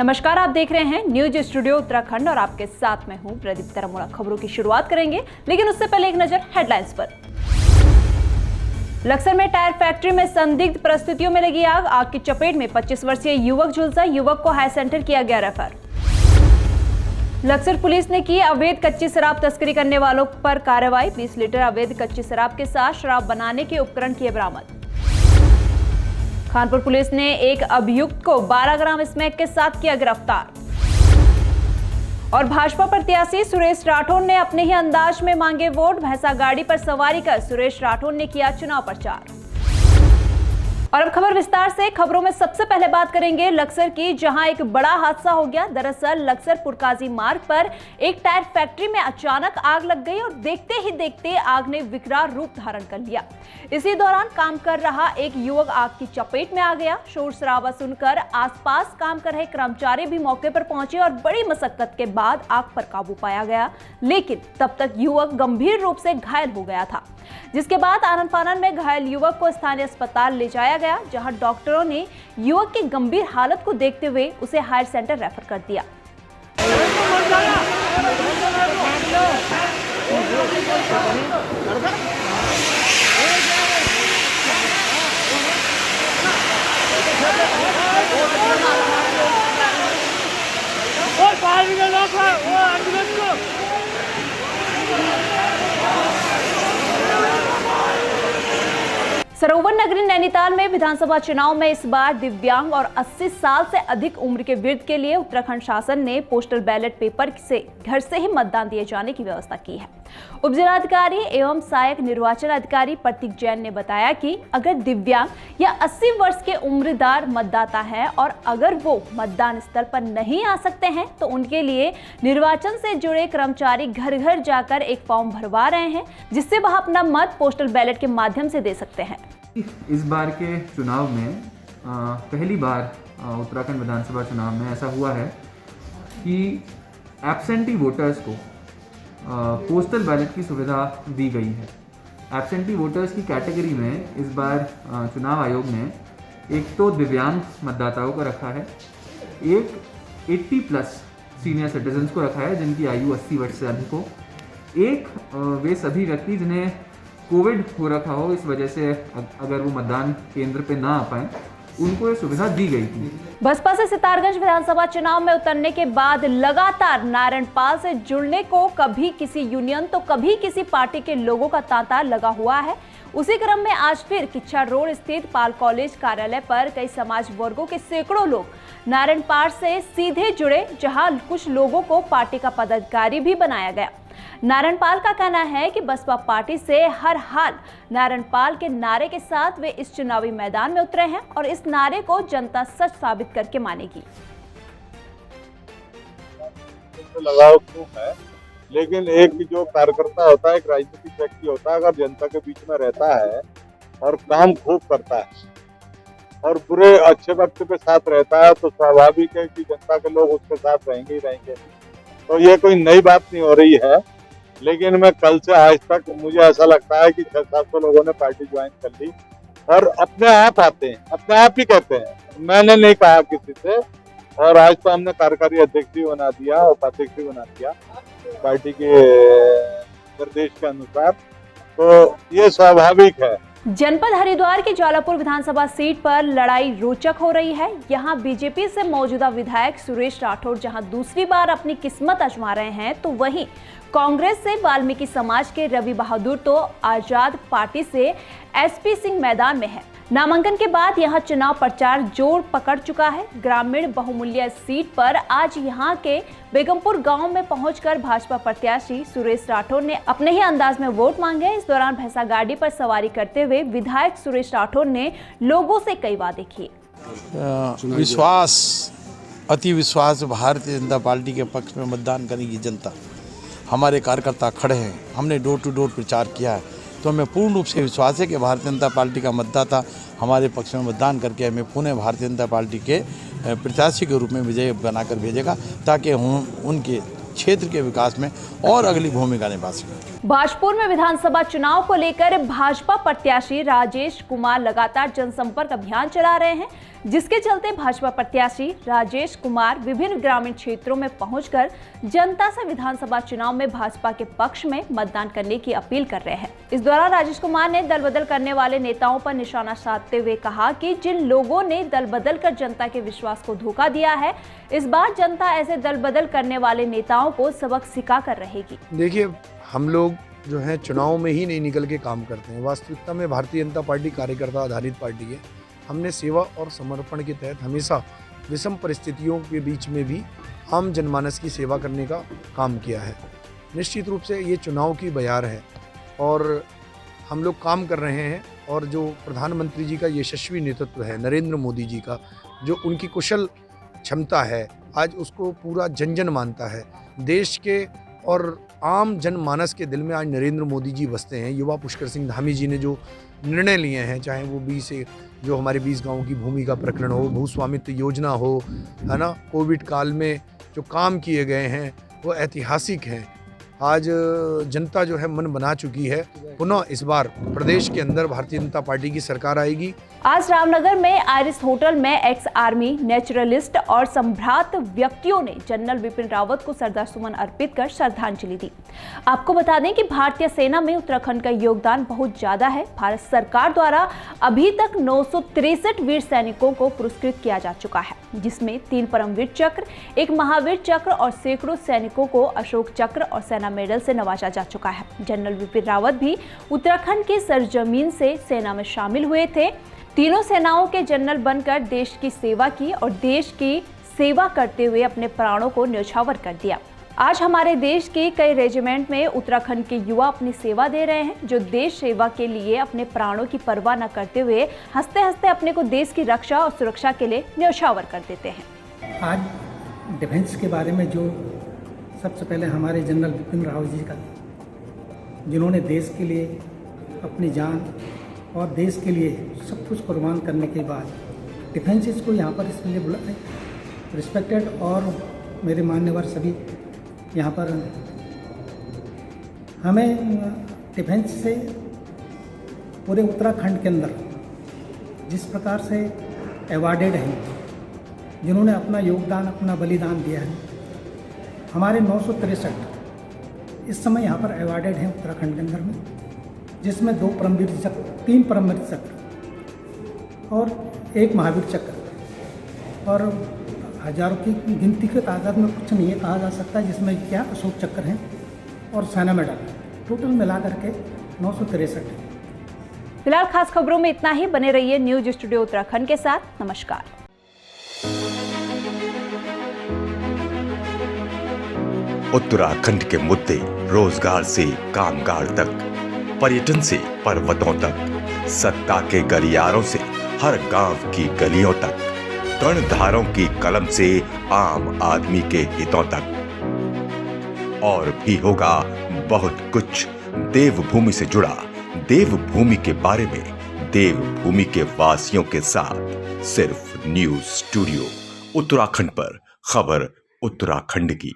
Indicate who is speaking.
Speaker 1: नमस्कार, आप देख रहे हैं न्यूज स्टूडियो उत्तराखंड और आपके साथ मैं हूं प्रदीप तरमोड़ा। खबरों की शुरुआत करेंगे, लेकिन उससे पहले एक नजर हेडलाइंस पर। लक्सर में टायर फैक्ट्री में संदिग्ध परिस्थितियों में लगी आग। आग की चपेट में 25 वर्षीय युवक झुलसा। युवक को हाई सेंटर किया गया रेफर। लक्सर पुलिस ने की अवैध कच्ची शराब तस्करी करने वालों पर कार्रवाई। 20 लीटर अवैध कच्ची शराब के साथ शराब बनाने के उपकरण किए बरामद। खानपुर पुलिस ने एक अभियुक्त को 12 ग्राम स्मैक के साथ किया गिरफ्तार। और भाजपा प्रत्याशी सुरेश राठौर ने अपने ही अंदाज में मांगे वोट। भैंसा गाड़ी पर सवारी कर सुरेश राठौर ने किया चुनाव प्रचार। और अब खबर विस्तार से। खबरों में सबसे पहले बात करेंगे लक्सर की, जहां एक बड़ा हादसा हो गया। दरअसल लक्सर पुरकाजी मार्ग पर एक टायर फैक्ट्री में अचानक आग लग गई और देखते ही देखते आग ने विकराल रूप धारण कर लिया। इसी दौरान काम कर रहा एक युवक आग की चपेट में आ गया। शोर शराबा सुनकर आसपास काम कर रहे कर्मचारी भी मौके पर पहुंचे और बड़ी मशक्कत के बाद आग पर काबू पाया गया, लेकिन तब तक युवक गंभीर रूप से घायल हो गया था, जिसके बाद आनन फानन में घायल युवक को स्थानीय अस्पताल ले जाया गया, जहां डॉक्टरों ने युवक की गंभीर हालत को देखते हुए उसे हायर सेंटर रेफर कर दिया। सरोवर नगरी नैनीताल में विधानसभा चुनाव में इस बार दिव्यांग और 80 साल से अधिक उम्र के वृद्ध के लिए उत्तराखंड शासन ने पोस्टल बैलेट पेपर से घर से ही मतदान दिए जाने की व्यवस्था की है। उपजिलाधिकारी एवं सहायक निर्वाचन अधिकारी प्रतीक जैन ने बताया कि अगर दिव्यांग या 80 वर्ष के उम्रदार मतदाता है और अगर वो मतदान स्थल पर नहीं आ सकते हैं तो उनके लिए निर्वाचन से जुड़े कर्मचारी घर घर जाकर एक फॉर्म भरवा रहे हैं, जिससे वह अपना मत पोस्टल बैलेट के माध्यम से दे सकते हैं।
Speaker 2: इस बार के चुनाव में पहली बार उत्तराखंड विधानसभा चुनाव में ऐसा हुआ है कि एब्सेंटी वोटर्स को पोस्टल बैलेट की सुविधा दी गई है। एब्सेंटी वोटर्स की कैटेगरी में इस बार चुनाव आयोग ने एक तो दिव्यांग मतदाताओं को रखा है, एक 80 प्लस सीनियर सिटीजन्स को रखा है जिनकी आयु 80 वर्ष से अधिक हो, एक वे सभी व्यक्ति जिन्हें कोविड हो रखा हो, इस वजह से अगर वो मतदान केंद्र पे ना आ पाए उनको ये सुविधा दी गई थी।
Speaker 1: बसपा से सितारगंज विधानसभा चुनाव में उतरने के बाद लगातार नारायणपाल से जुड़ने को कभी किसी यूनियन तो कभी किसी पार्टी के लोगों का तांता लगा हुआ है। उसी क्रम में आज फिर किच्छा रोड स्थित पाल कॉलेज कार्यालय पर कई समाज वर्गों के सैकड़ों लोग नारायणपाल से सीधे जुड़े, जहां कुछ लोगों को पार्टी का पदाधिकारी भी बनाया गया। नारायणपाल का कहना है कि बसपा पार्टी से हर हाल नारायणपाल के नारे के साथ वे इस चुनावी मैदान में उतरे हैं और इस नारे को जनता सच साबित करके मानेगी।
Speaker 3: लगाव खूब है, लेकिन एक जो कार्यकर्ता होता है, एक राजनीतिक व्यक्ति होता है, अगर जनता के बीच में रहता है और काम खूब करता है और बुरे अच्छे वक्त पे साथ रहता है तो स्वाभाविक है कि जनता के लोग उसके साथ रहेंगे ही रहेंगे। तो ये कोई नई बात नहीं हो रही है, लेकिन मैं कल से आज तक मुझे ऐसा लगता है कि 600-700 लोगों ने पार्टी ज्वाइन कर ली और अपने आप आते हैं, अपने आप ही कहते हैं, मैंने नहीं कहा किसी से। और आज तो हमने कार्यकारी अध्यक्ष भी बना दिया, उपाध्यक्ष भी बना दिया पार्टी के निर्देश के अनुसार, तो ये स्वाभाविक है।
Speaker 1: जनपद हरिद्वार की ज्वालापुर विधानसभा सीट पर लड़ाई रोचक हो रही है। यहां बीजेपी से मौजूदा विधायक सुरेश राठौर जहां दूसरी बार अपनी किस्मत आजमा रहे हैं, तो वहीं कांग्रेस से वाल्मीकि समाज के रवि बहादुर तो आजाद पार्टी से एसपी सिंह मैदान में है। नामांकन के बाद यहां चुनाव प्रचार जोर पकड़ चुका है। ग्रामीण बहुमूल्य सीट पर आज यहां के बेगमपुर गांव में पहुंचकर भाजपा प्रत्याशी सुरेश राठौर ने अपने ही अंदाज में वोट मांगे। इस दौरान भैंसा गाड़ी पर सवारी करते हुए विधायक सुरेश राठौर ने लोगों से कई वादे किए।
Speaker 4: अति विश्वास भारतीय जनता पार्टी के पक्ष में मतदान करेगी जनता। हमारे कार्यकर्ता खड़े हैं, हमने डोर टू डोर प्रचार किया है, तो हमें पूर्ण रूप से विश्वास है कि भारतीय जनता पार्टी का मतदाता हमारे पक्ष में मतदान करके हमें पुनः भारतीय जनता पार्टी के प्रत्याशी के रूप में विजय बनाकर भेजेगा, ताकि हम उनके क्षेत्र के विकास में और अगली भूमिका निभा सकें।
Speaker 1: भाजपुर में विधानसभा चुनाव को लेकर भाजपा प्रत्याशी राजेश कुमार लगातार जनसंपर्क अभियान चला रहे हैं, जिसके चलते भाजपा प्रत्याशी राजेश कुमार विभिन्न ग्रामीण क्षेत्रों में पहुंचकर जनता से विधानसभा चुनाव में भाजपा के पक्ष में मतदान करने की अपील कर रहे हैं। इस दौरान राजेश कुमार ने दल बदल करने वाले नेताओं पर निशाना साधते हुए कहा कि जिन लोगों ने दल बदल कर जनता के विश्वास को धोखा दिया है, इस बार जनता ऐसे दल बदल करने वाले नेताओं को सबक सिखा कर रहेगी।
Speaker 5: देखिए, हम लोग जो है चुनाव में ही नहीं निकल के काम करते हैं। वास्तविकता में भारतीय जनता पार्टी कार्यकर्ता आधारित पार्टी है। हमने सेवा और समर्पण के तहत हमेशा विषम परिस्थितियों के बीच में भी आम जनमानस की सेवा करने का काम किया है। निश्चित रूप से ये चुनाव की बयार है और हम लोग काम कर रहे हैं। और जो प्रधानमंत्री जी का यशस्वी नेतृत्व है, नरेंद्र मोदी जी का, जो उनकी कुशल क्षमता है, आज उसको पूरा जन जन मानता है। देश के और आम जनमानस के दिल में आज नरेंद्र मोदी जी बसते हैं। युवा पुष्कर सिंह धामी जी ने जो निर्णय लिए हैं, चाहे वो 20 गाँव की भूमि का प्रकरण हो, भूस्वामित्व योजना हो, है ना, कोविड काल में जो काम किए गए हैं वो ऐतिहासिक हैं। आज जनता जो है मन बना चुकी है। पुनः इस बार प्रदेश के अंदर भारतीय जनता पार्टी की सरकार आएगी।
Speaker 1: आज रामनगर में आइरिस होटल में एक्स आर्मी, नेचुरलिस्ट और सम्भ्रात व्यक्तियों ने जनरल बिपिन रावत को श्रद्धासुमन अर्पित कर श्रद्धांजलि दी। आपको बता दें कि भारतीय सेना में उत्तराखंड का योगदान बहुत ज्यादा है। भारत सरकार द्वारा अभी तक 963 वीर सैनिकों को पुरस्कृत किया जा चुका है, जिसमें 3 परमवीर चक्र, 1 महावीर चक्र और सैकड़ों सैनिकों को अशोक चक्र और सेना मेडल से नवाजा जा चुका है। जनरल बिपिन रावत भी उत्तराखंड की सरजमीन से सेना में शामिल हुए थे। तीनों सेनाओं के जनरल बनकर देश की सेवा की और देश की सेवा करते हुए अपने प्राणों को न्यौछावर कर दिया। आज हमारे देश के कई रेजिमेंट में उत्तराखंड के युवा अपनी सेवा दे रहे हैं, जो देश सेवा के लिए अपने प्राणों की परवाह न करते हुए हंसते हंसते अपने को देश की रक्षा और सुरक्षा के लिए न्यौछावर कर देते हैं।
Speaker 6: आज डिफेंस के बारे में जो सबसे पहले हमारे जनरल बिपिन रावत जी का, जिन्होंने देश के लिए अपनी जान और देश के लिए सब कुछ कुर्बान करने के बाद डिफेंस इसको यहाँ पर इसलिए बुलाए रिस्पेक्टेड। और मेरे मान्यवर सभी यहाँ पर हमें डिफेंस से पूरे उत्तराखंड के अंदर जिस प्रकार से अवार्डेड हैं, जिन्होंने अपना योगदान, अपना बलिदान दिया है, हमारे 963 इस समय यहाँ पर अवार्डेड हैं उत्तराखंड के अंदर में, जिसमें 3 परमवीर चक्र और 1 महावीर चक्र और हजारों की गिनती के तादाद में कुछ नहीं कहा जा सकता, जिसमें क्या अशोक चक्र हैं और सेना मेडल, टोटल मिला करके 963।
Speaker 1: फिलहाल खास खबरों में इतना ही। बने रहिए न्यूज स्टूडियो उत्तराखंड के साथ। नमस्कार।
Speaker 7: उत्तराखंड के मुद्दे रोजगार से कामगार तक, पर्यटन से पर्वतों तक, सत्ता के गलियारों से हर गांव की गलियों तक, कर्णधारों की कलम से आम आदमी के हितों तक। और भी होगा बहुत कुछ देवभूमि से जुड़ा, देवभूमि के बारे में, देवभूमि के वासियों के साथ, सिर्फ न्यूज स्टूडियो उत्तराखंड पर। खबर उत्तराखंड की।